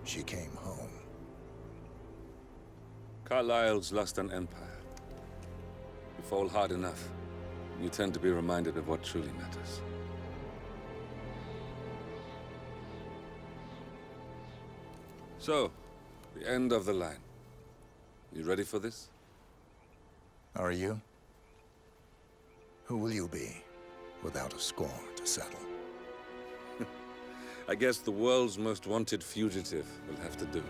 she came home. Carlyle's lost an empire. You fall hard enough, you tend to be reminded of what truly matters. So, the end of the line. You ready for this? Are you? Who will you be, without a score to settle? I guess the world's most wanted fugitive will have to do.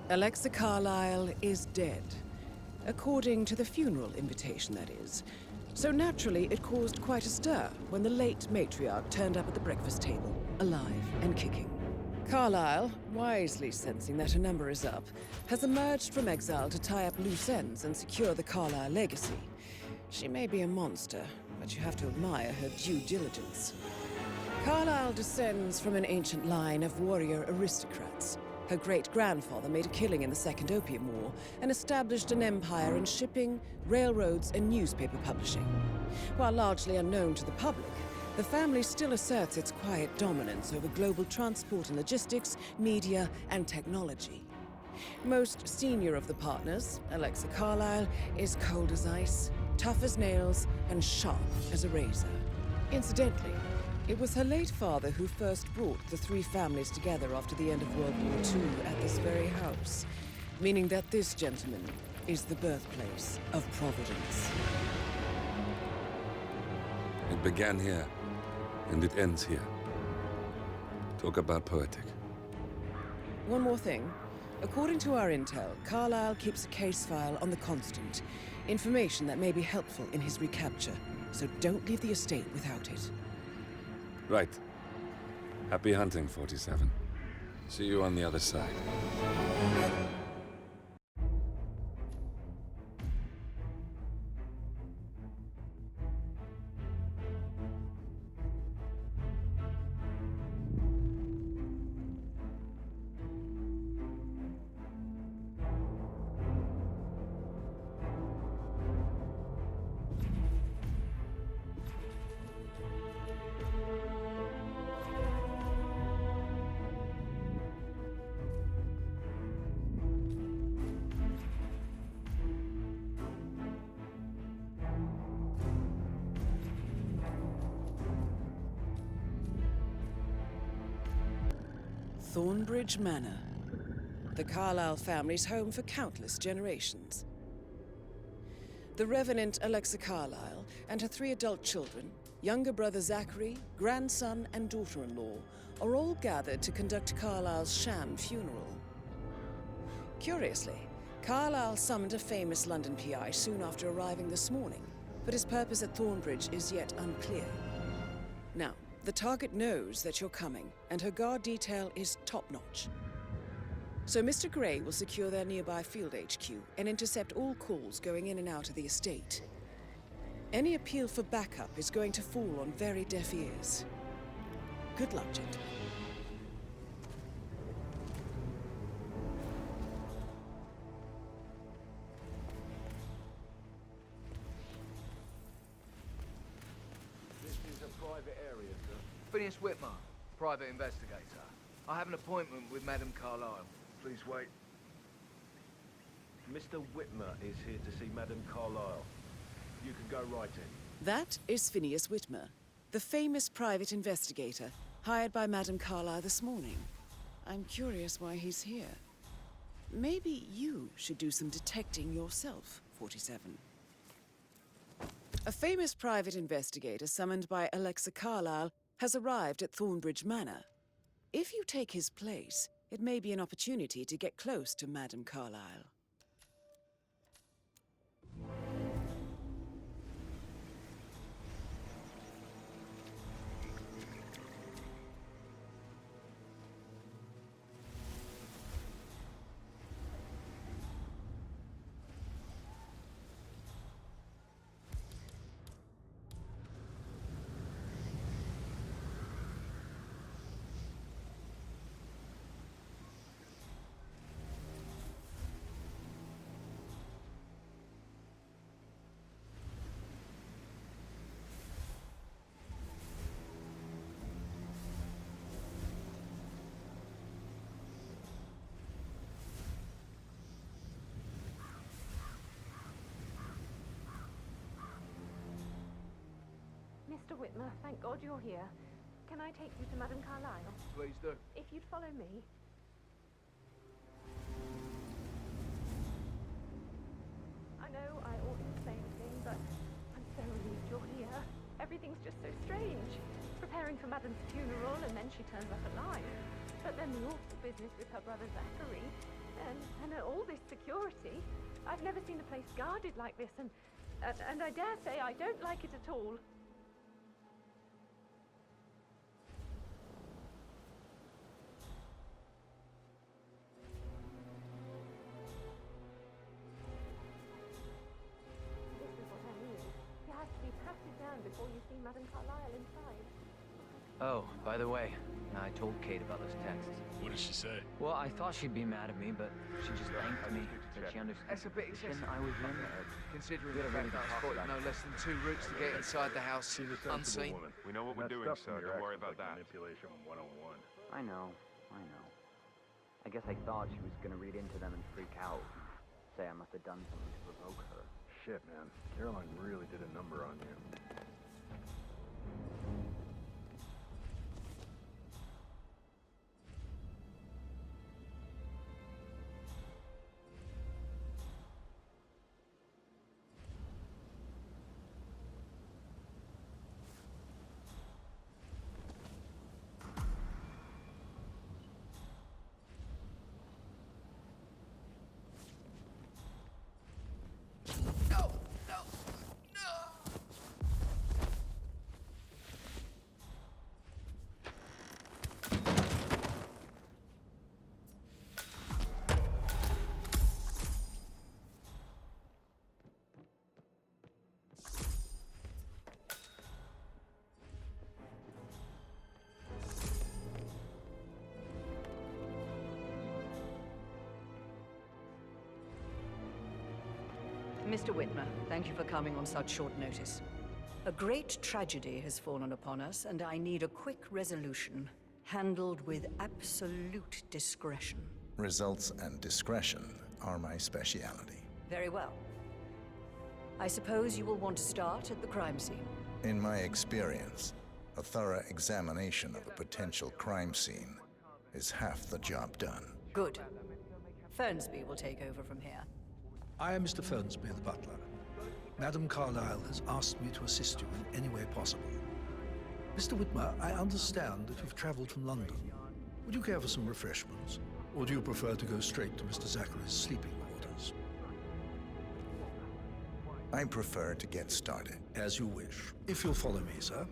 Alexa Carlyle is dead. According to the funeral invitation, that is. So naturally, it caused quite a stir when the late matriarch turned up at the breakfast table, alive and kicking. Carlyle, wisely sensing that her number is up, has emerged from exile to tie up loose ends and secure the Carlyle legacy. She may be a monster, but you have to admire her due diligence. Carlyle descends from an ancient line of warrior aristocrats. Her great-grandfather made a killing in the Second Opium War and established an empire in shipping, railroads, and newspaper publishing. While largely unknown to the public, the family still asserts its quiet dominance over global transport and logistics, media, and technology. Most senior of the partners, Alexa Carlyle, is cold as ice, tough as nails, and sharp as a razor. Incidentally, it was her late father who first brought the three families together after the end of World War II at this very house, meaning that this gentleman is the birthplace of Providence. It began here, and it ends here. Talk about poetic. One more thing. According to our intel, Carlyle keeps a case file on the Constant, information that may be helpful in his recapture, so don't leave the estate without it. Right. Happy hunting, 47. See you on the other side. Thornbridge Manor, the Carlyle family's home for countless generations. The Revenant Alexa Carlyle and her 3 adult children, younger brother Zachary, grandson, and daughter-in-law, are all gathered to conduct Carlyle's sham funeral. Curiously, Carlyle summoned a famous London PI soon after arriving this morning, but his purpose at Thornbridge is yet unclear. Now, the target knows that you're coming, and her guard detail is top-notch. So Mr. Gray will secure their nearby field HQ and intercept all calls going in and out of the estate. Any appeal for backup is going to fall on very deaf ears. Good luck, gentlemen. Phineas Whitmer, private investigator. I have an appointment with Madame Carlyle. Please wait. Mr. Whitmer is here to see Madame Carlyle. You can go right in. That is Phineas Whitmer, the famous private investigator hired by Madame Carlyle this morning. I'm curious why he's here. Maybe you should do some detecting yourself, 47. A famous private investigator summoned by Alexa Carlyle has arrived at Thornbridge Manor. If you take his place, it may be an opportunity to get close to Madame Carlyle. Mr. Whitmer, thank God you're here. Can I take you to Madame Carlyle? Please do. If you'd follow me. I know I oughtn't say anything, but I'm so relieved you're here. Everything's just so strange. Preparing for Madame's funeral, and then she turns up alive. But then the awful business with her brother Zachary, and all this security. I've never seen the place guarded like this, and I dare say I don't like it at all. This is what I mean. You have to be patted down before you see Madame Carlyle inside. Oh, by the way, I told Kate about those texts. What did she say? Well, I thought she'd be mad at me, but she just thanked me that she understood That's a bit the excessive. position I was in. Considering We the had a fact really that I good talk spotted about no it. less than 2 routes to get inside the house She's a sensible unseen. woman. We know what we're That doing, stuff so in your don't worry actions about like that. Manipulation 101. I know. I guess I thought she was gonna read into them and freak out. Say I must have done something to provoke her. Shit, man. Caroline really did a number on you. Mr. Whitmer, thank you for coming on such short notice. A great tragedy has fallen upon us, and I need a quick resolution, handled with absolute discretion. Results and discretion are my speciality. Very well. I suppose you will want to start at the crime scene. In my experience, a thorough examination of a potential crime scene is half the job done. Good. Fernsby will take over from here. I am Mr. Fernsby, the butler. Madame Carlyle has asked me to assist you in any way possible. Mr. Whitmer, I understand that you've traveled from London. Would you care for some refreshments? Or do you prefer to go straight to Mr. Zachary's sleeping quarters? I prefer to get started. As you wish. If you'll follow me, sir.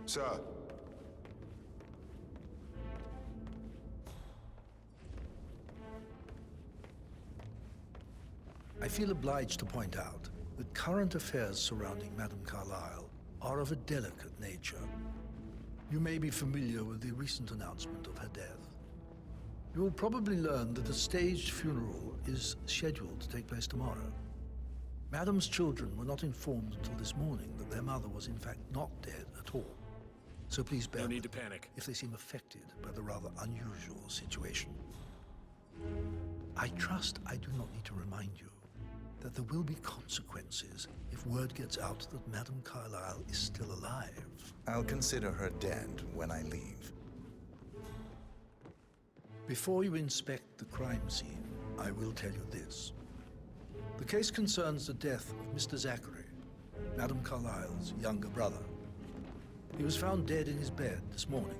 Sir. I feel obliged to point out that current affairs surrounding Madame Carlyle are of a delicate nature. You may be familiar with the recent announcement of her death. You will probably learn that a staged funeral is scheduled to take place tomorrow. Madame's children were not informed until this morning that their mother was in fact not dead at all. So please bear No with need to them panic. if they seem affected by the rather unusual situation. I trust I do not need to remind you that there will be consequences if word gets out that Madame Carlyle is still alive. I'll consider her dead when I leave. Before you inspect the crime scene, I will tell you this. The case concerns the death of Mr. Zachary, Madame Carlyle's younger brother. He was found dead in his bed this morning.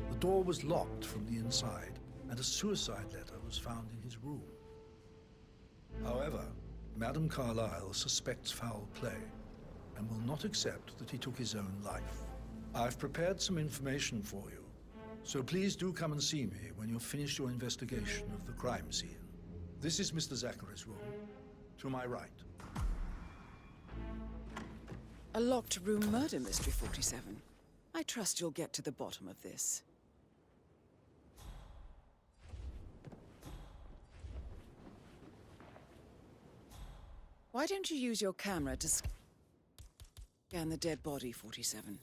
The door was locked from the inside, and a suicide letter was found in his room. However, Madame Carlyle suspects foul play and will not accept that he took his own life. I've prepared some information for you, so please do come and see me when you've finished your investigation of the crime scene. This is Mr. Zachary's room, to my right. A locked room murder mystery, 47. I trust you'll get to the bottom of this. Why don't you use your camera to scan the dead body, 47?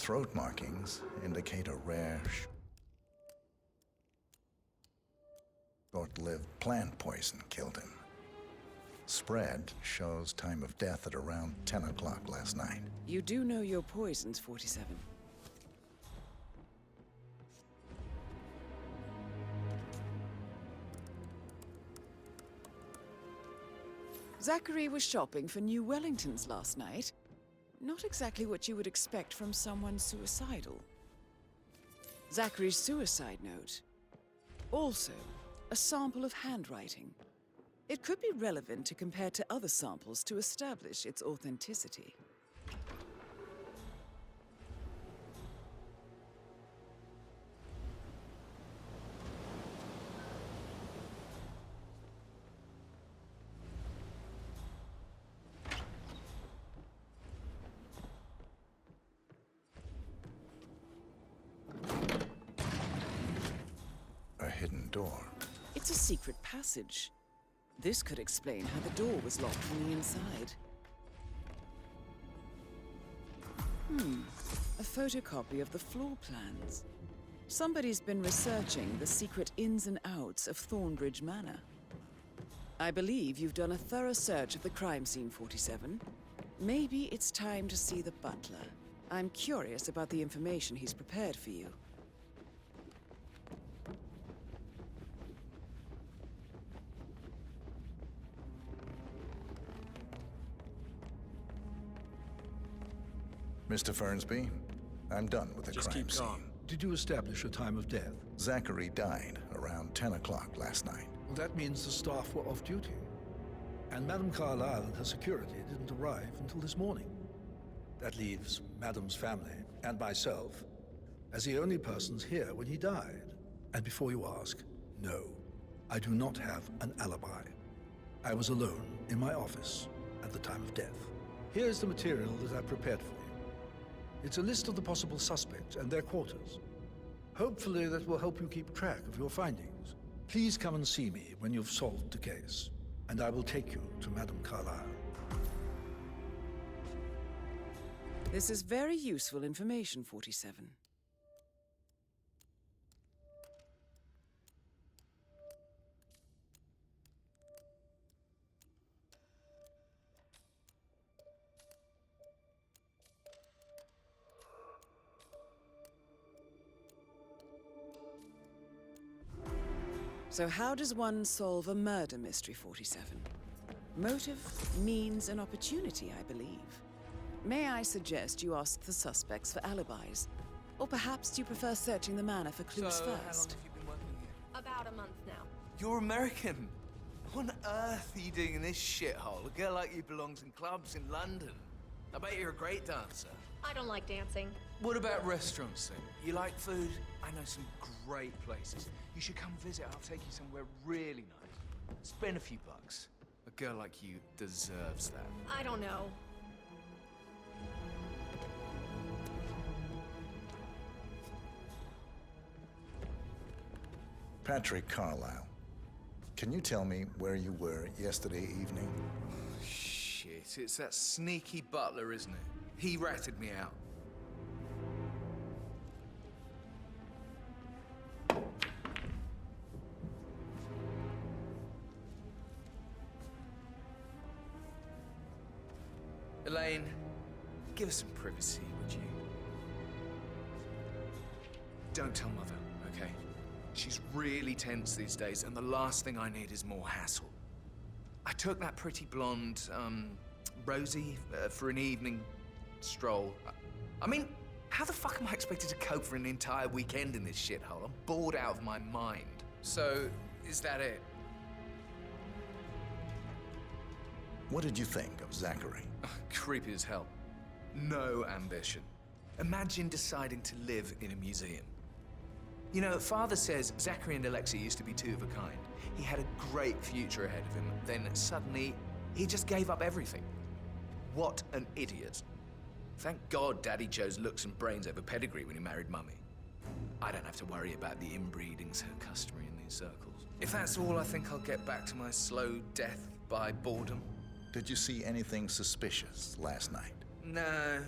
throat markings indicate a rare, short-lived plant poison killed him. Spread shows time of death at around 10 o'clock last night. You do know your poisons, 47. Zachary was shopping for new Wellingtons last night. Not exactly what you would expect from someone suicidal. Zachary's suicide note. Also, a sample of handwriting. It could be relevant to compare to other samples to establish its authenticity. A hidden door. It's a secret passage. This could explain how the door was locked from the inside. A photocopy of the floor plans. Somebody's been researching the secret ins and outs of Thornbridge Manor. I believe you've done a thorough search of the crime scene, 47. Maybe it's time to see the butler. I'm curious about the information he's prepared for you. Mr. Fernsby, I'm done with the crime scene. Did you establish a time of death? Zachary died around 10 o'clock last night. Well, that means the staff were off duty. And Madame Carlyle and her security didn't arrive until this morning. That leaves Madame's family and myself as the only persons here when he died. And before you ask, no, I do not have an alibi. I was alone in my office at the time of death. Here's the material that I prepared for you. It's a list of the possible suspects and their quarters. Hopefully that will help you keep track of your findings. Please come and see me when you've solved the case, and I will take you to Madame Carlyle. This is very useful information, 47. So how does one solve a murder mystery, 47? Motive, means, and opportunity, I believe. May I suggest you ask the suspects for alibis? Or perhaps do you prefer searching the manor for clues So, how long first? have you been working here? About a month now. You're American. What on earth are you doing in this shithole? A girl like you belongs in clubs in London. I bet you're a great dancer. I don't like dancing. What about restaurants then? You like food? I know some great places. You should come visit. I'll take you somewhere really nice. Spend a few bucks. A girl like you deserves that. I don't know. Patrick Carlyle, can you tell me where you were yesterday evening? Shit, it's that sneaky butler, isn't it? He ratted me out. Elaine, give us some privacy, would you? Don't tell Mother, okay? She's really tense these days, and the last thing I need is more hassle. I took that pretty blonde, Rosie, for an evening stroll. I mean, how the fuck am I expected to cope for an entire weekend in this shithole? I'm bored out of my mind. So, is that it? What did you think of Zachary? Creepy as hell. No ambition. Imagine deciding to live in a museum. You know, Father says Zachary and Alexia used to be two of a kind. He had a great future ahead of him. Then suddenly, he just gave up everything. What an idiot. Thank God Daddy chose looks and brains over pedigree when he married Mummy. I don't have to worry about the inbreeding so customary in these circles. If that's all, I think I'll get back to my slow death by boredom. Did you see anything suspicious last night? No.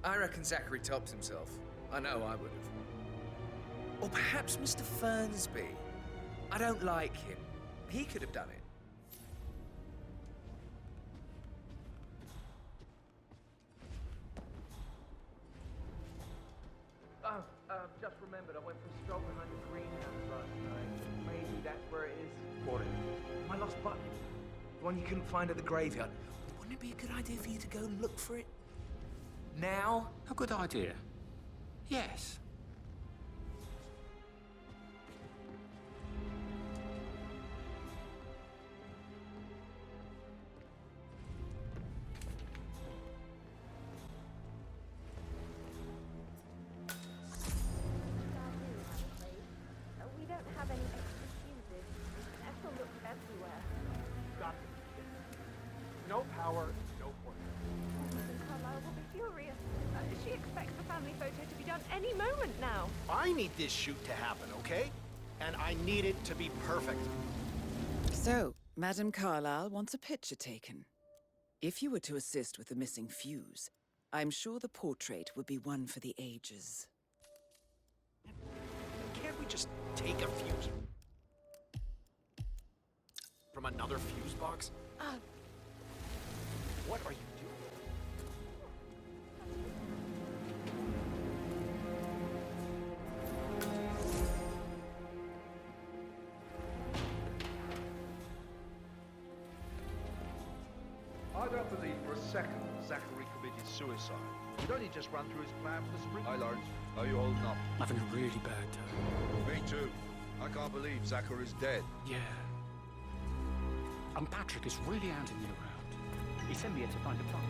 I reckon Zachary tops himself. I know I would have. Or perhaps Mr. Fernsby. I don't like him. He could have done it. Oh, just remembered I went for a stroll behind the greenhouse last night. Maybe that's where it is. What? My lost button. The one you couldn't find at the graveyard. Wouldn't it be a good idea for you to go and look for it? Now? A good idea. Yes. We don't have any extra fuses. Ethel looks everywhere. Got it. No power, no point. Madame Carlyle will be furious. She expects the family photo to be done any moment now. I need this shoot to happen, okay? And I need it to be perfect. So, Madame Carlyle wants a picture taken. If you were to assist with the missing fuse, I'm sure the portrait would be one for the ages. Can't we just take a fuse from another fuse box? What are you doing? I don't believe for a second Zachary committed suicide. You'd only just run through his plan for the spring. Hi, Lawrence. How are you holding up? Having a really bad time. Me too. I can't believe Zachary's dead. Yeah. And Patrick is really hounding you around. He sent me here to find a plot.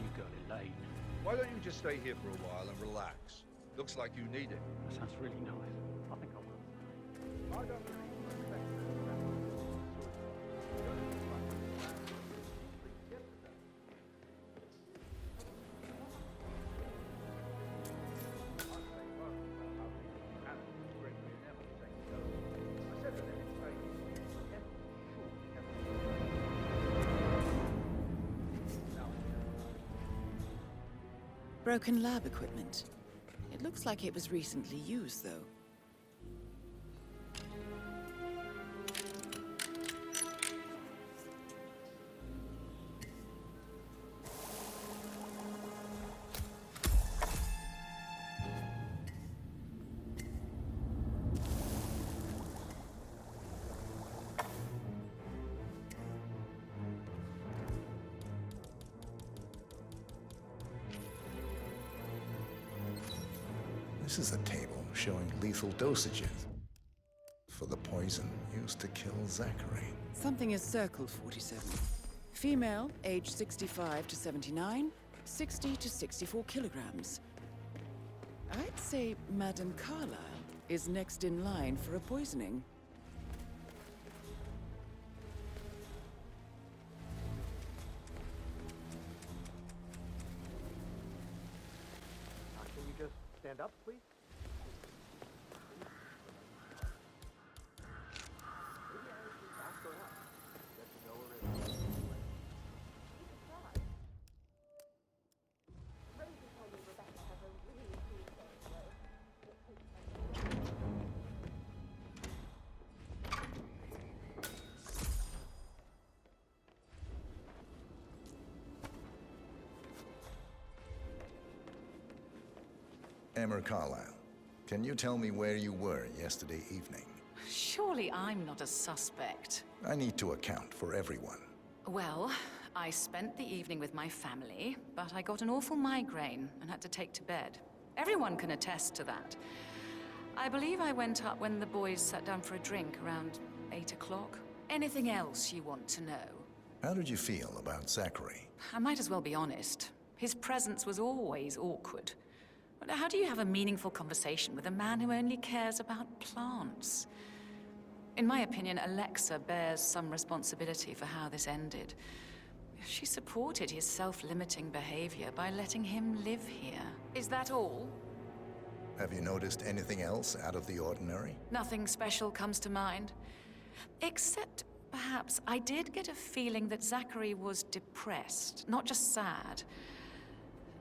You girl, Elaine. Why don't you just stay here for a while and relax? Looks like you need it. That sounds really nice. I think I will. I don't believe for a second Broken lab equipment. It looks like it was recently used, though. This is a table showing lethal dosages for the poison used to kill Zachary. Something is circled 47. Female, age 65 to 79, 60 to 64 kilograms. I'd say Madame Carlyle is next in line for a poisoning. Can you just stand up, please? Emma Carlyle, can you tell me where you were yesterday evening? Surely I'm not a suspect. I need to account for everyone. Well, I spent the evening with my family, but I got an awful migraine and had to take to bed. Everyone can attest to that. I believe I went up when the boys sat down for a drink around 8 o'clock. Anything else you want to know? How did you feel about Zachary? I might as well be honest. His presence was always awkward. But how do you have a meaningful conversation with a man who only cares about plants? In my opinion, Alexa bears some responsibility for how this ended. She supported his self-limiting behavior by letting him live here. Is that all? Have you noticed anything else out of the ordinary? Nothing special comes to mind. Except perhaps I did get a feeling that Zachary was depressed, not just sad.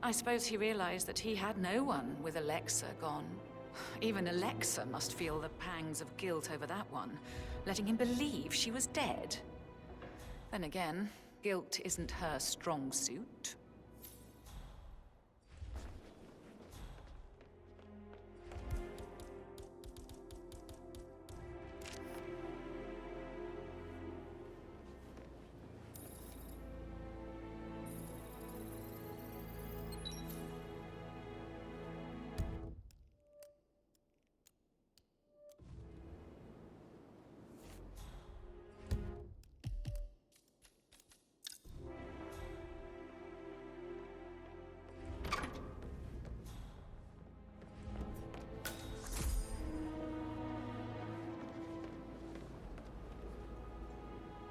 I suppose he realized that he had no one with Alexa gone. Even Alexa must feel the pangs of guilt over that one, letting him believe she was dead. Then again, guilt isn't her strong suit.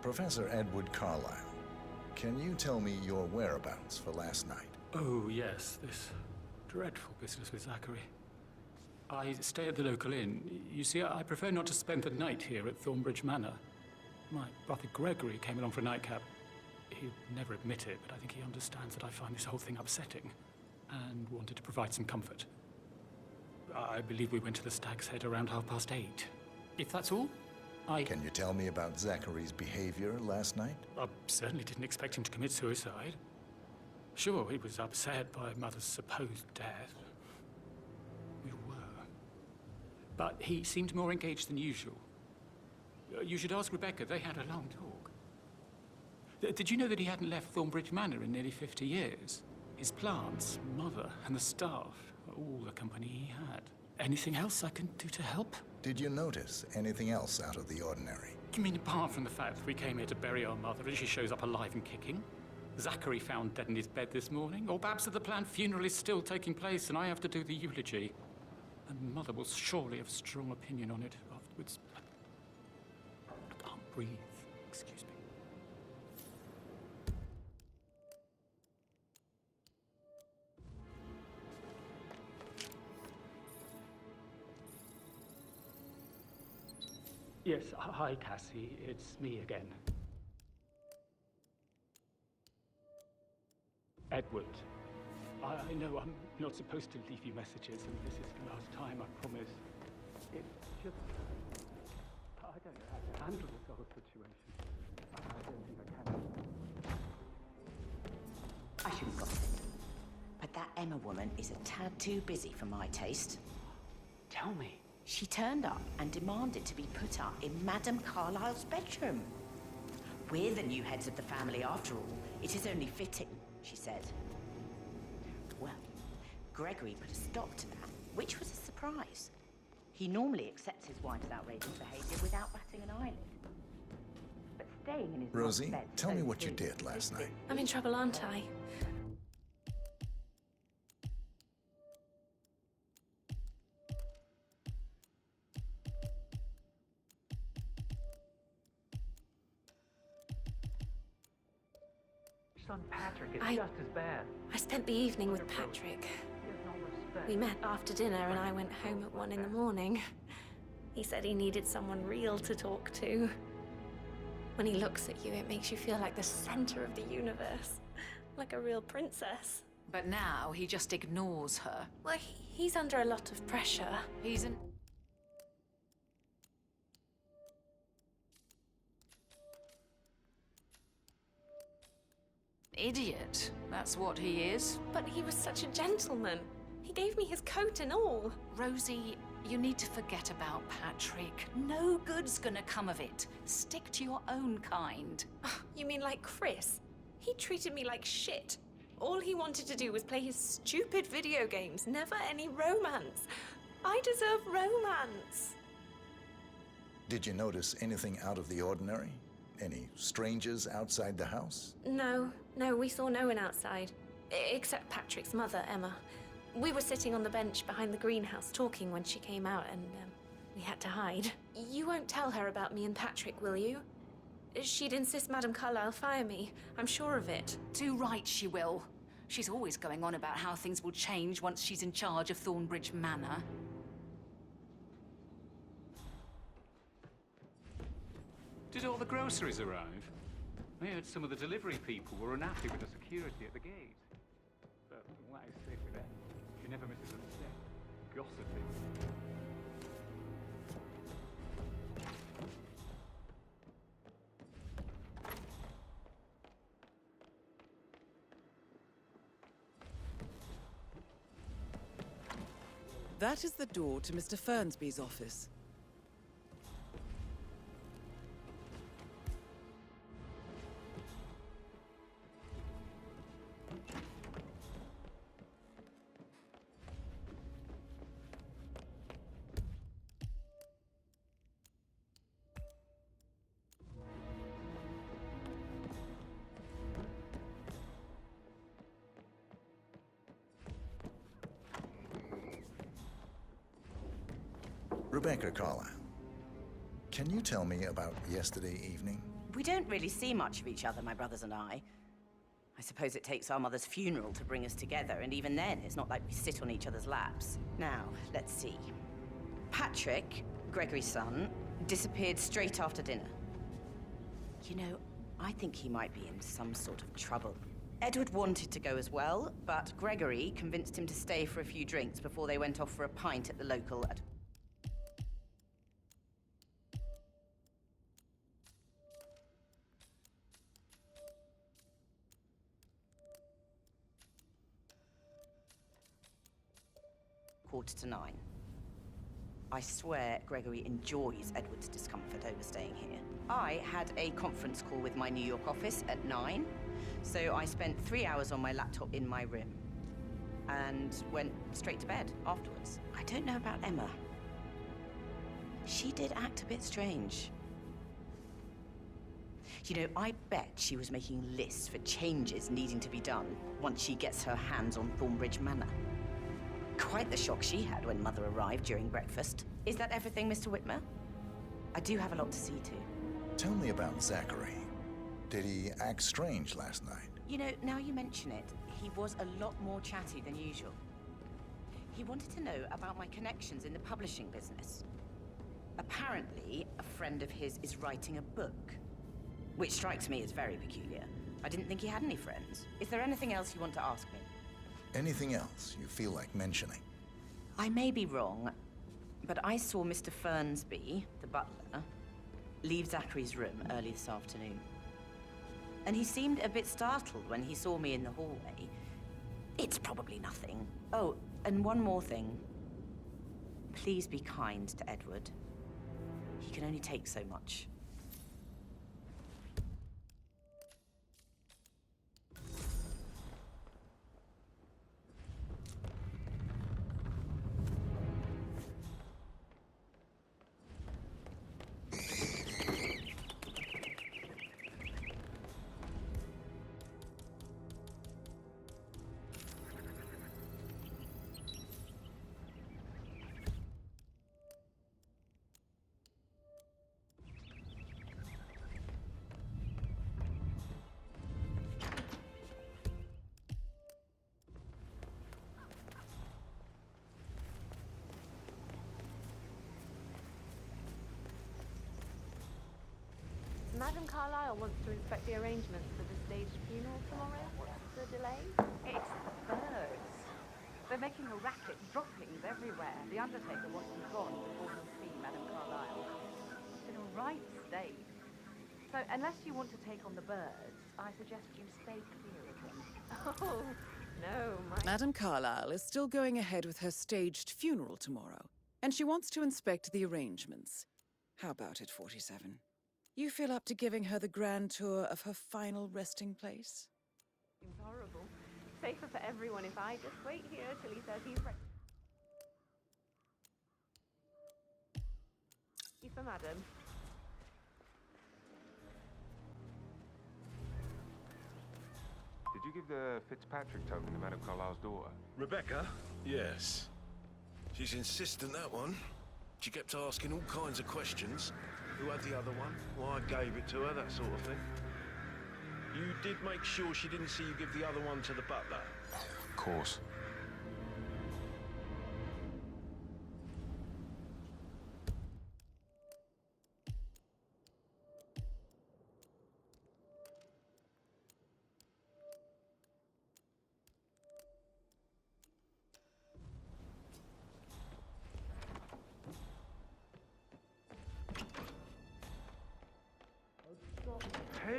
Professor Edward Carlyle, can you tell me your whereabouts for last night? Oh, yes, this dreadful business with Zachary. I stay at the local inn. You see, I prefer not to spend the night here at Thornbridge Manor. My brother Gregory came along for a nightcap. He'd never admit it, but I think he understands that I find this whole thing upsetting and wanted to provide some comfort. I believe we went to the Stag's Head around 8:30. If that's all, Can you tell me about Zachary's behavior last night? I certainly didn't expect him to commit suicide. Sure, he was upset by Mother's supposed death. We were. But he seemed more engaged than usual. You should ask Rebecca. They had a long talk. Did you know that he hadn't left Thornbridge Manor in nearly 50 years? His plants, Mother, and the staff, all the company he had. Anything else I can do to help? Did you notice anything else out of the ordinary? You mean apart from the fact that we came here to bury our mother and she shows up alive and kicking? Zachary found dead in his bed this morning? Or perhaps that the planned funeral is still taking place and I have to do the eulogy? And Mother will surely have a strong opinion on it afterwards. I can't breathe. Excuse me. Yes, hi, Cassie. It's me again. Edward. I know I'm not supposed to leave you messages, and this is the last time, I promise. It's just... I don't know how to handle this whole situation. I don't think I can. I shouldn't gossip, but that Emma woman is a tad too busy for my taste. Tell me. She turned up and demanded to be put up in Madame Carlyle's bedroom. We're the new heads of the family after all. It is only fitting, she said. Well, Gregory put a stop to that, which was a surprise. He normally accepts his wife's outrageous behavior without batting an eyelid. But staying in his Rosie, bed tell me so what you soon did last night. I'm in trouble, aren't I? Son Patrick is just as bad. I spent the evening with Patrick. We met after dinner and I went home at 1 in the morning. He said he needed someone real to talk to. When he looks at you, it makes you feel like the center of the universe. Like a real princess. But now he just ignores her. Well, he's under a lot of pressure. He's an... idiot. That's what he is. But he was such a gentleman. He gave me his coat and all. Rosie, you need to forget about Patrick. No good's gonna come of it. Stick to your own kind. You mean like Chris? He treated me like shit. All he wanted to do was play his stupid video games, never any romance. I deserve romance. Did you notice anything out of the ordinary? Any strangers outside the house? No, we saw no one outside. Except Patrick's mother, Emma. We were sitting on the bench behind the greenhouse talking when she came out and we had to hide. You won't tell her about me and Patrick, will you? She'd insist Madame Carlyle fire me. I'm sure of it. Too right she will. She's always going on about how things will change once she's in charge of Thornbridge Manor. Did all the groceries arrive? I heard some of the delivery people were unhappy with the security at the gate. But what I say with that, she never misses a step. Gossiping. That is the door to Mr. Fernsby's office. Rebecca Carlyle, can you tell me about yesterday evening? We don't really see much of each other, my brothers and I. I suppose it takes our mother's funeral to bring us together, and even then, it's not like we sit on each other's laps. Now, let's see. Patrick, Gregory's son, disappeared straight after dinner. You know, I think he might be in some sort of trouble. Edward wanted to go as well, but Gregory convinced him to stay for a few drinks before they went off for a pint at the local... (9:15). I swear Gregory enjoys Edward's discomfort over staying here. I had a conference call with my New York office at 9, so I spent 3 hours on my laptop in my room and went straight to bed afterwards. I don't know about Emma. She did act a bit strange. You know, I bet she was making lists for changes needing to be done once she gets her hands on Thornbridge Manor. Quite the shock she had when Mother arrived during breakfast. Is that everything, Mr. Whitmer? I do have a lot to see to. Tell me about Zachary. Did he act strange last night? You know, now you mention it, he was a lot more chatty than usual. He wanted to know about my connections in the publishing business. Apparently, a friend of his is writing a book, which strikes me as very peculiar. I didn't think he had any friends. Is there anything else you want to ask me? Anything else you feel like mentioning? I may be wrong, but I saw Mr. Fernsby, the butler, leave Zachary's room early this afternoon. And he seemed a bit startled when he saw me in the hallway. It's probably nothing. Oh, and one more thing. Please be kind to Edward. He can only take so much. Madam Carlyle wants to inspect the arrangements for the staged funeral tomorrow. What's the delay? It's the birds. They're making a racket, droppings everywhere. The undertaker wants them gone before he'll see Madam Carlyle. It's in a right state. So, unless you want to take on the birds, I suggest you stay clear of them. Oh, no, Madam Carlyle is still going ahead with her staged funeral tomorrow, and she wants to inspect the arrangements. How about it, 47? You feel up to giving her the grand tour of her final resting place? Seems horrible. Safer for everyone if I just wait here till he says he's ready. For Madam. Did you give the Fitzpatrick token to Madame Carlyle's daughter? Rebecca? Yes. She's insistent, that one. She kept asking all kinds of questions. Who had the other one? Why I gave it to her, that sort of thing. You did make sure she didn't see you give the other one to the butler? Of course.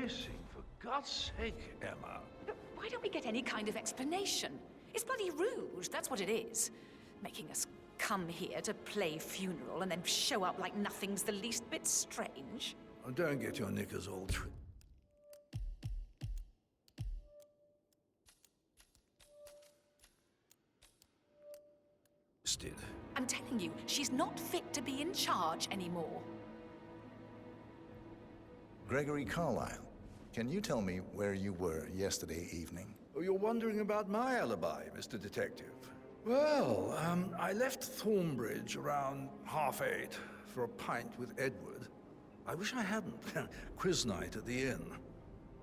missing, for God's sake, Emma? Look, why don't we get any kind of explanation? It's bloody rude, that's what it is. Making us come here to play funeral and then show up like nothing's the least bit strange. Oh, don't get your knickers all twisted. I'm telling you, she's not fit to be in charge anymore. Gregory Carlyle, can you tell me where you were yesterday evening? Oh, you're wondering about my alibi, Mr. Detective. Well, I left Thornbridge around 8:30 for a pint with Edward. I wish I hadn't. Quiz night at the inn.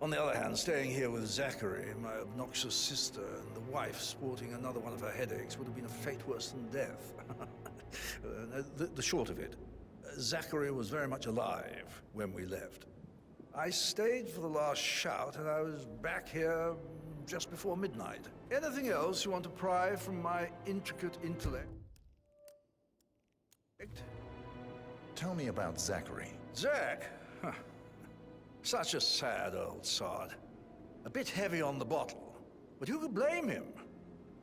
On the other hand, staying here with Zachary, my obnoxious sister, and the wife sporting another one of her headaches would have been a fate worse than death. The short of it, Zachary was very much alive when we left. I stayed for the last shout, and I was back here just before midnight. Anything else you want to pry from my intricate intellect? Tell me about Zachary. Zach? Huh. Such a sad old sod. A bit heavy on the bottle, but who could blame him?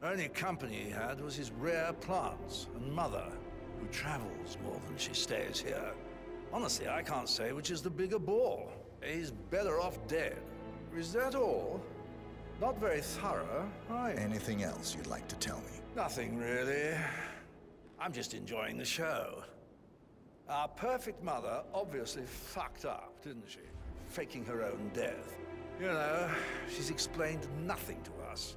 Only company he had was his rare plants and mother, who travels more than she stays here. Honestly, I can't say which is the bigger bore. He's better off dead. Is that all? Not very thorough, are you? Anything else you'd like to tell me? Nothing, really. I'm just enjoying the show. Our perfect mother obviously fucked up, didn't she? Faking her own death. You know, she's explained nothing to us.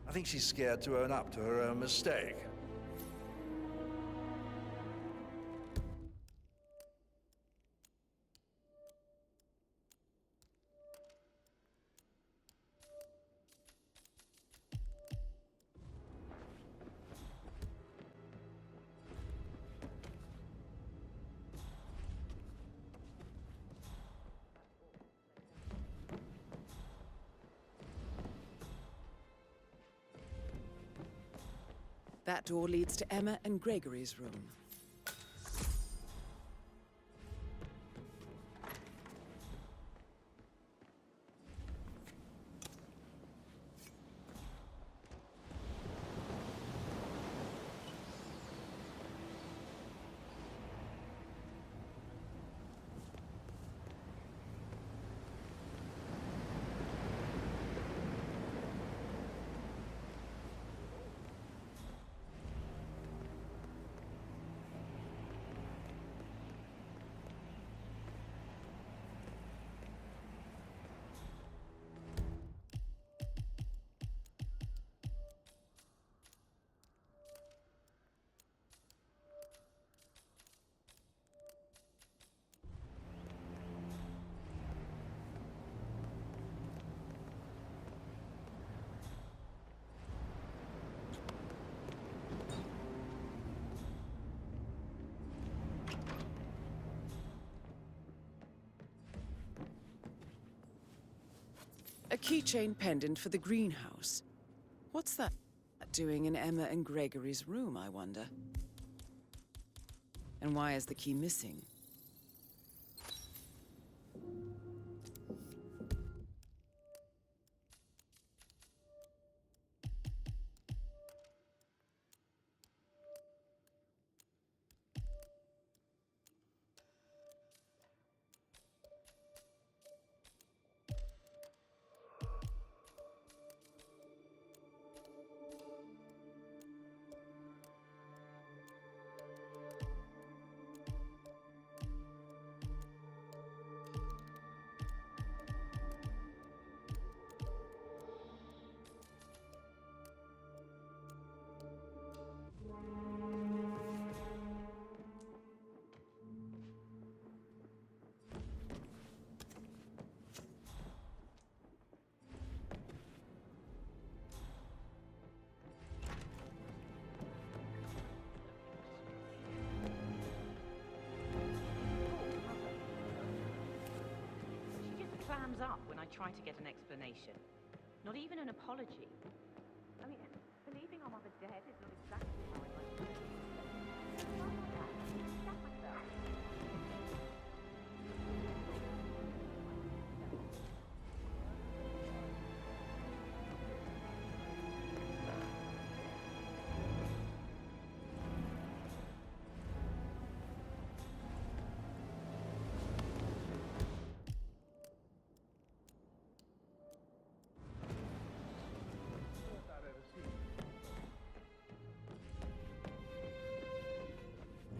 I think she's scared to own up to her own mistake. That door leads to Emma and Gregory's room. A keychain pendant for the greenhouse. What's that doing in Emma and Gregory's room, I wonder? And why is the key missing? Clams up when I try to get an explanation. Not even an apology. I mean, believing our mother dead is not exactly how I like to be. Stop myself.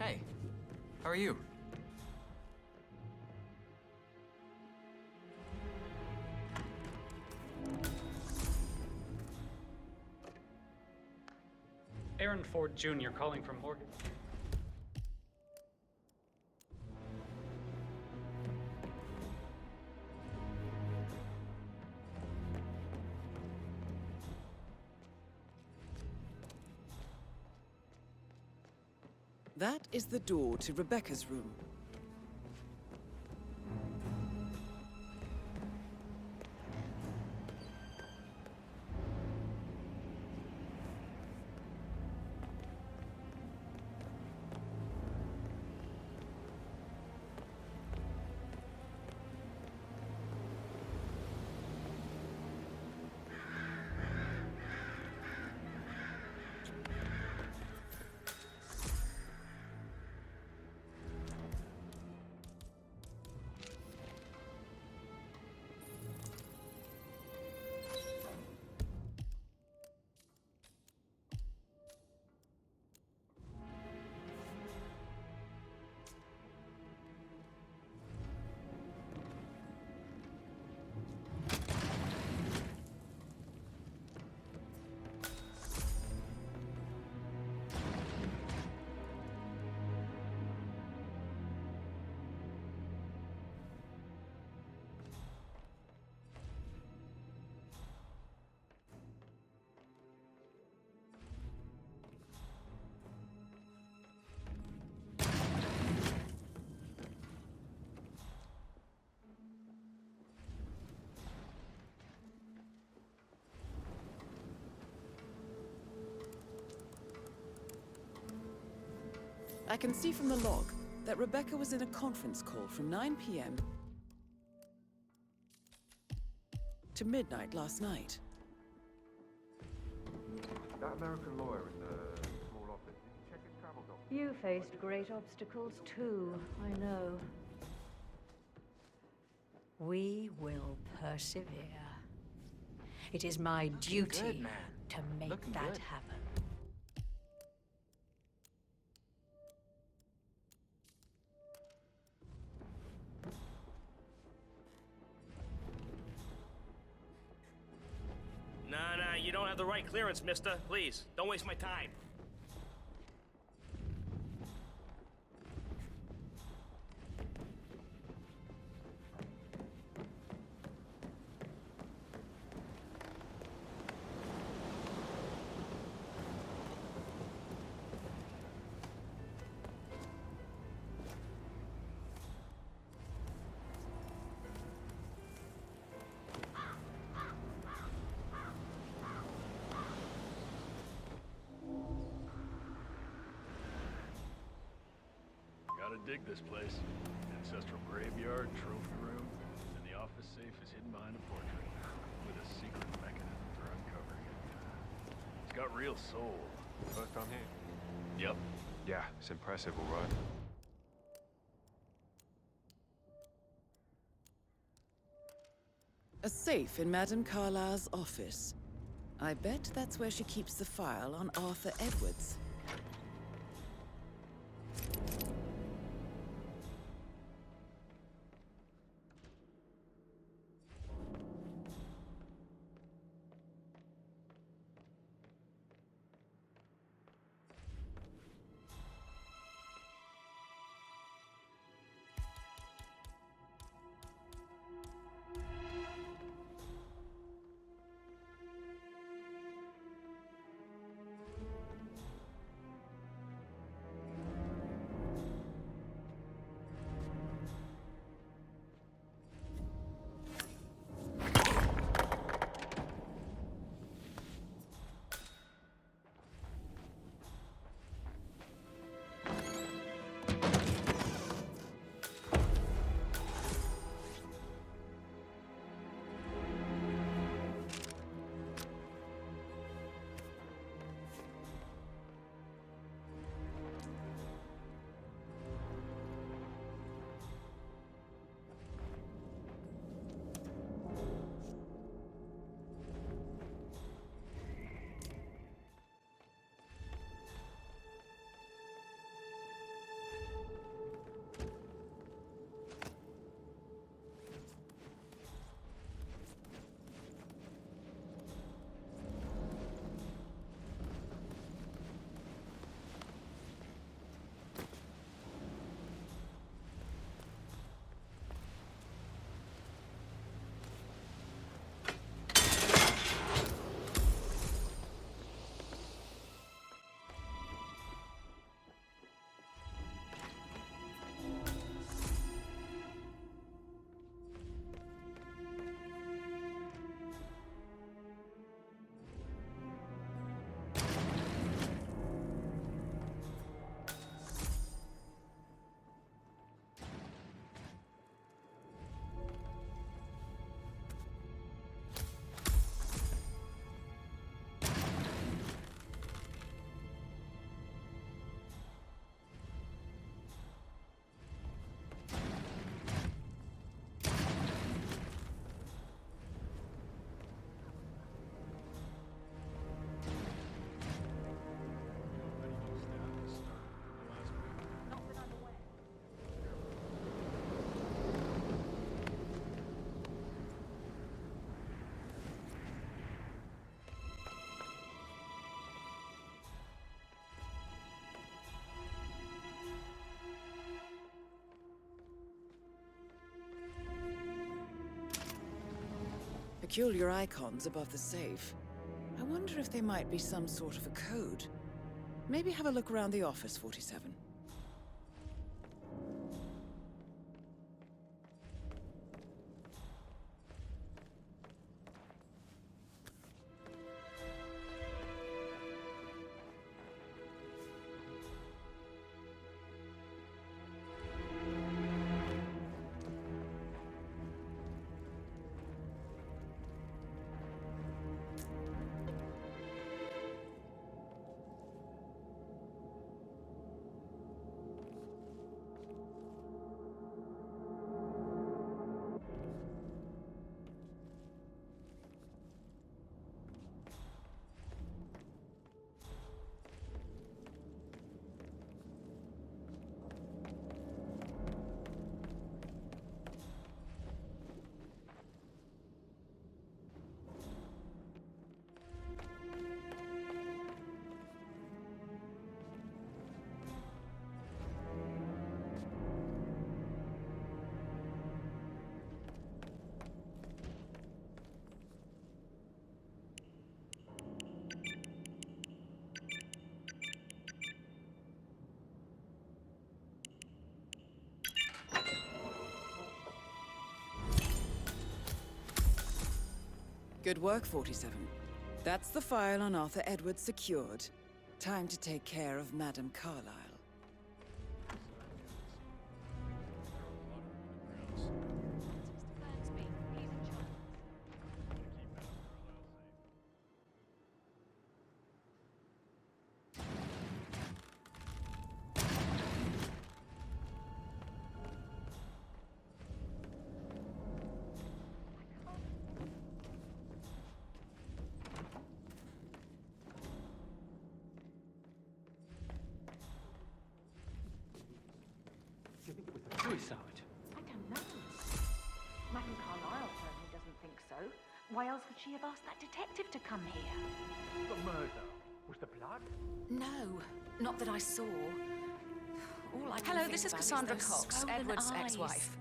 Hey, how are you? Aaron Ford Jr. calling from Morgan. That is the door to Rebecca's room. I can see from the log that Rebecca was in a conference call from 9 p.m. to midnight last night. That American lawyer in the small office, did you check his travel doc? You faced great obstacles too, I know. We will persevere. It is my duty to make that happen. Nah, you don't have the right clearance, mister. Please, don't waste my time. Gotta dig this place. Ancestral graveyard, trophy room, and the office safe is hidden behind a portrait with a secret mechanism for uncovering it. It's got real soul. First time here? Yep. Yeah, it's impressive, all right. A safe in Madame Carlyle's office. I bet that's where she keeps the file on Arthur Edwards. peculiar icons above the safe. I wonder if they might be some sort of a code. Maybe have a look around the office, 47. Good work, 47. That's the file on Arthur Edwards secured. Time to take care of Madame Carlyle. Suicide? I don't know. Madame Carlyle certainly doesn't think so. Why else would she have asked that detective to come here? The murder. Was the blood? No, not that I saw. All I can Hello, think this is about Cassandra those Cox, swollen Edward's eyes. ex-wife.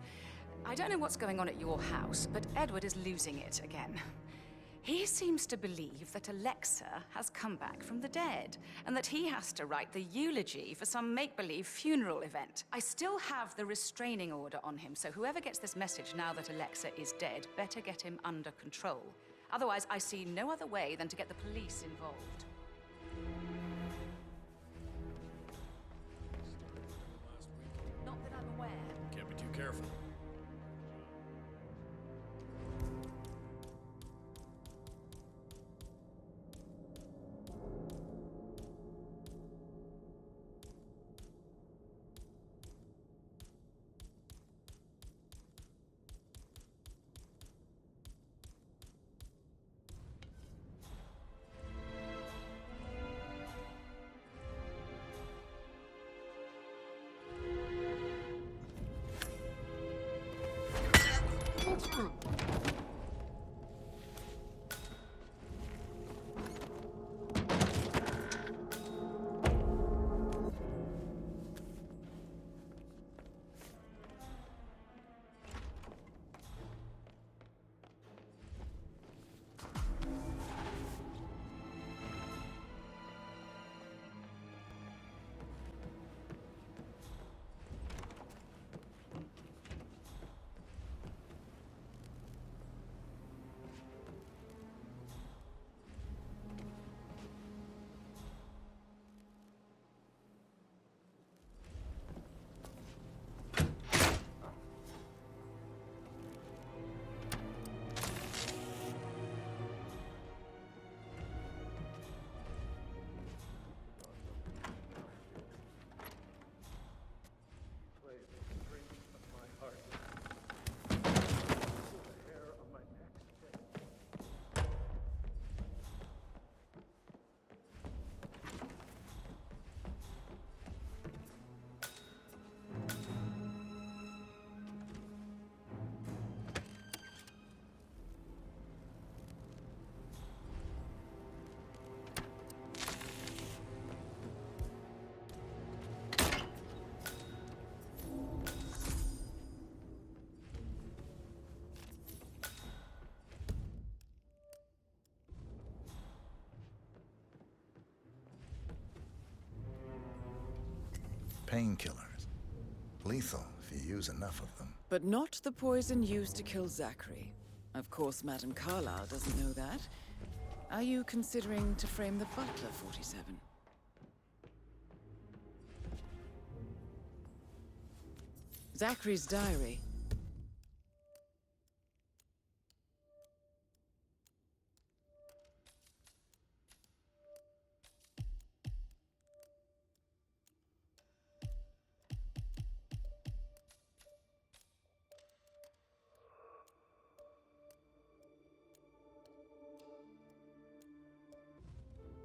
I don't know what's going on at your house, but Edward is losing it again. He seems to believe that Alexa has come back from the dead, and that he has to write the eulogy for some make-believe funeral event. I still have the restraining order on him, so whoever gets this message now that Alexa is dead better get him under control. Otherwise, I see no other way than to get the police involved. Not that I'm aware. Can't be too careful. painkillers. Lethal if you use enough of them. But not the poison used to kill Zachary. Of course, Madame Carlyle doesn't know that. Are you considering to frame the butler, 47? Zachary's diary.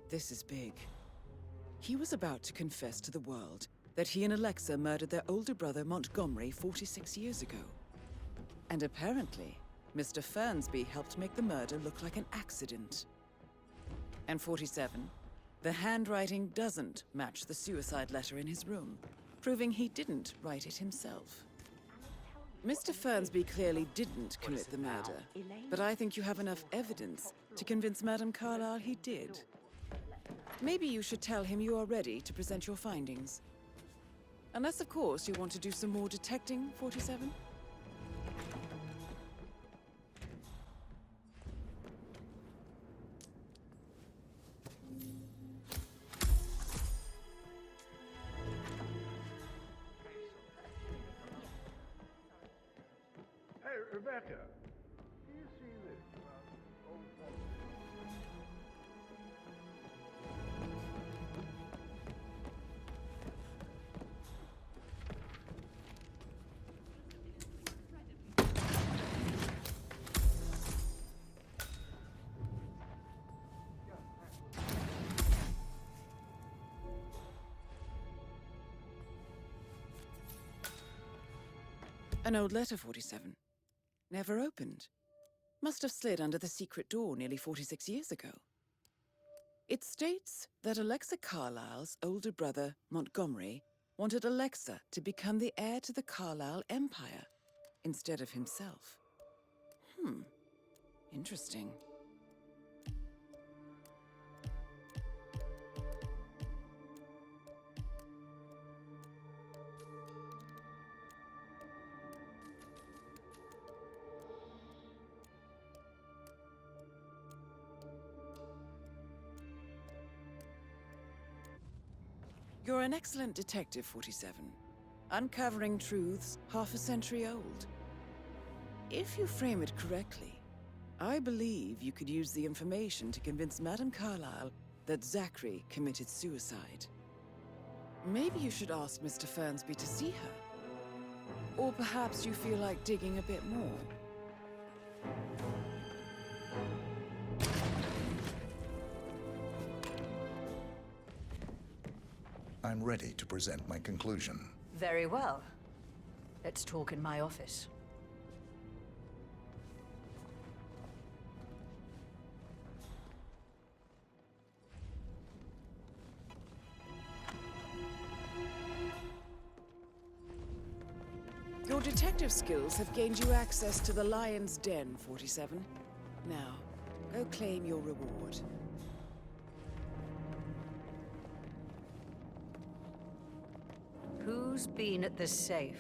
This is big. He was about to confess to the world that he and Alexa murdered their older brother Montgomery 46 years ago. And apparently, Mr. Fernsby helped make the murder look like an accident. And 47, the handwriting doesn't match the suicide letter in his room, proving he didn't write it himself. Mr. Fernsby clearly didn't commit the murder, but I think you have enough evidence to convince Madame Carlyle he did. Maybe you should tell him you are ready to present your findings. Unless, of course, you want to do some more detecting, 47? Hey, Rebecca, do you see this about old Walt? An old letter, 47. Never opened. Must have slid under the secret door nearly 46 years ago. It states that Alexa Carlyle's older brother, Montgomery, wanted Alexa to become the heir to the Carlyle Empire instead of himself. Interesting. You're an excellent detective, 47. Uncovering truths half a century old. If you frame it correctly, I believe you could use the information to convince Madame Carlyle that Zachary committed suicide. Maybe you should ask Mr. Fernsby to see her. Or perhaps you feel like digging a bit more. I'm ready to present my conclusion. Very well. Let's talk in my office. Your detective skills have gained you access to the Lion's Den, 47. Now, go claim your reward. Who's been at the safe?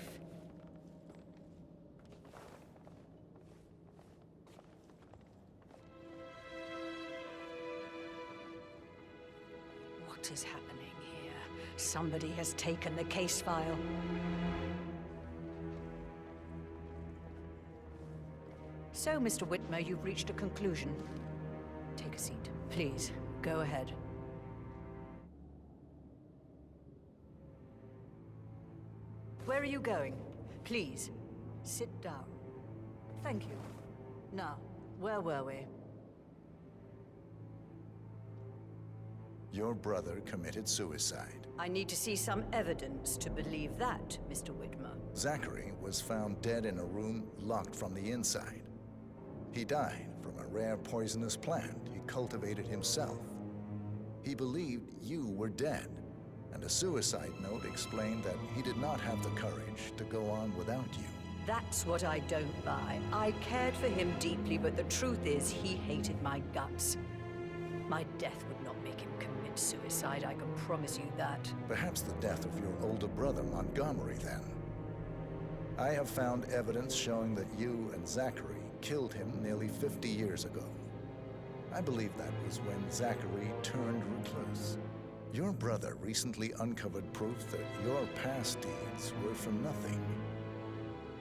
What is happening here? Somebody has taken the case file. So, Mr. Whitmer, you've reached a conclusion. Take a seat. Please, go ahead. Where are you going? Please, sit down. Thank you. Now, where were we? Your brother committed suicide. I need to see some evidence to believe that, Mr. Whitmer. Zachary was found dead in a room locked from the inside. He died from a rare poisonous plant he cultivated himself. He believed you were dead, and a suicide note explained that he did not have the courage to go on without you. That's what I don't buy. I cared for him deeply, but the truth is he hated my guts. My death would not make him commit not suicide, I can promise you that. Perhaps the death of your older brother, Montgomery, then. I have found evidence showing that you and Zachary killed him nearly 50 years ago. I believe that was when Zachary turned recluse. Your brother recently uncovered proof that your past deeds were for nothing.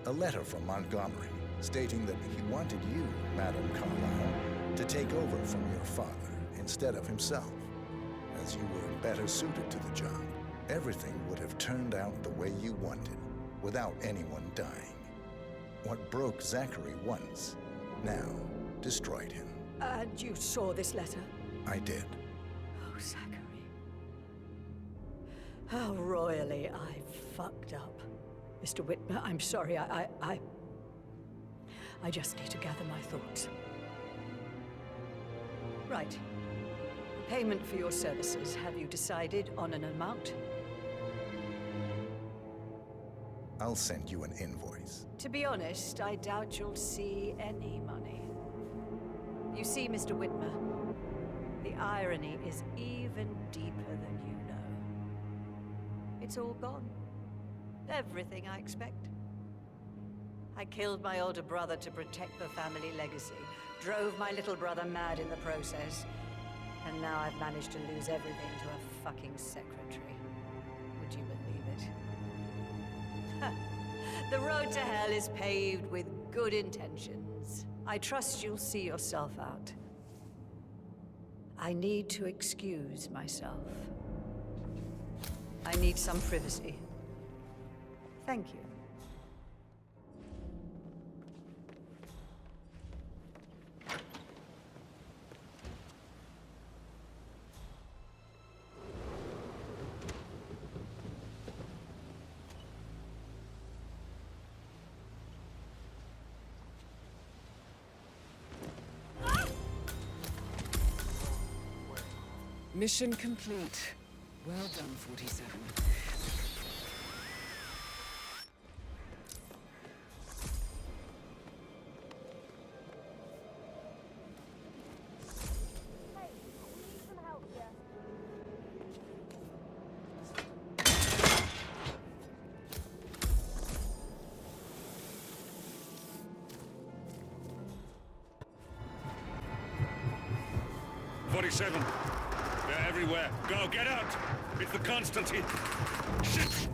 A letter from Montgomery stating that he wanted you, Madame Carlyle, to take over from your father instead of himself, as you were better suited to the job. Everything would have turned out the way you wanted, without anyone dying. What broke Zachary once, now destroyed him. And you saw this letter? I did. Oh, Zachary. How royally I fucked up. Mr. Whitmer, I'm sorry, I just need to gather my thoughts. Right. Payment for your services. Have you decided on an amount? I'll send you an invoice. To be honest, I doubt you'll see any money. You see, Mr. Whitmer, the irony is even deeper than you know. It's all gone. Everything I expect. I killed my older brother to protect the family legacy, drove my little brother mad in the process, and now I've managed to lose everything to a fucking secretary. Would you believe it? The road to hell is paved with good intentions. I trust you'll see yourself out. I need to excuse myself. I need some privacy. Thank you. Mission complete. Well done, 47. They're everywhere. Go, get out! It's the Constantine. Shit!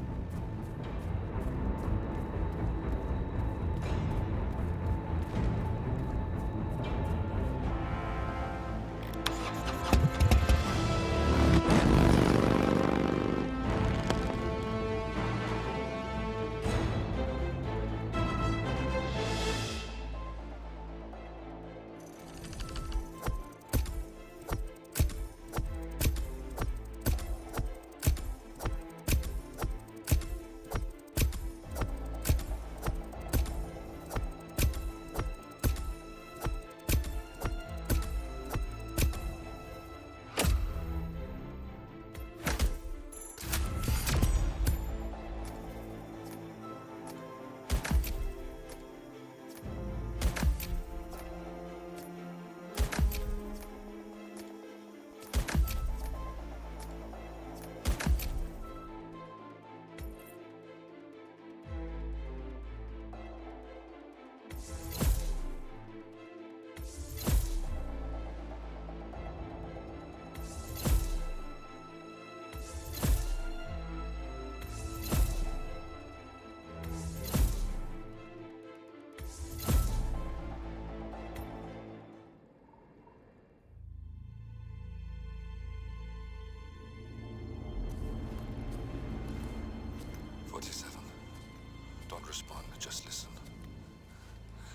Don't respond, just listen.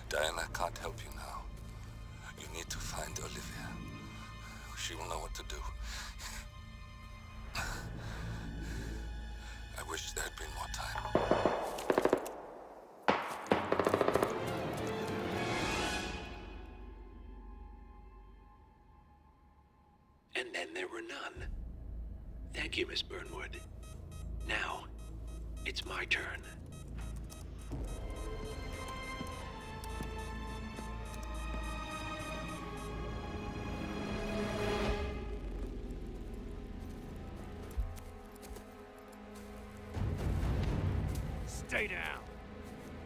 Diana can't help you now. You need to find Olivia. She will know what to do. I wish there had been more time. And then there were none. Thank you, Miss Burnwood. Now, it's my turn. Stay down.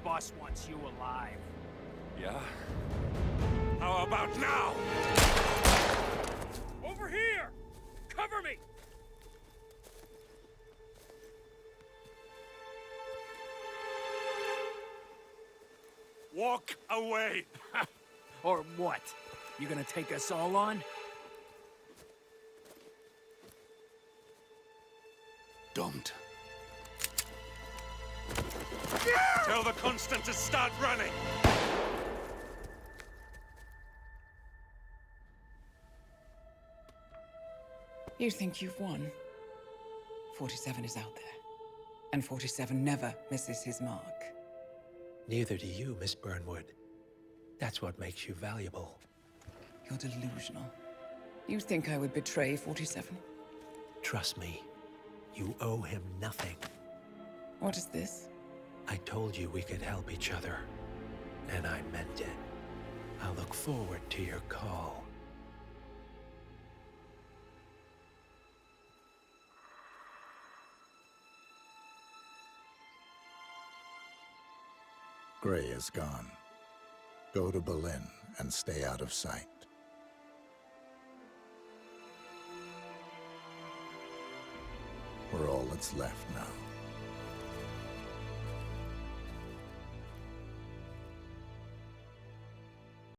Boss wants you alive. Yeah? How about now? Over here! Cover me! Walk away! Or what? You gonna take us all on? Don't. Tell the Constant to start running! You think you've won? 47 is out there. And 47 never misses his mark. Neither do you, Miss Burnwood. That's what makes you valuable. You're delusional. You think I would betray 47? Trust me, you owe him nothing. What is this? I told you we could help each other, and I meant it. I'll look forward to your call. Gray is gone. Go to Berlin and stay out of sight. We're all that's left now.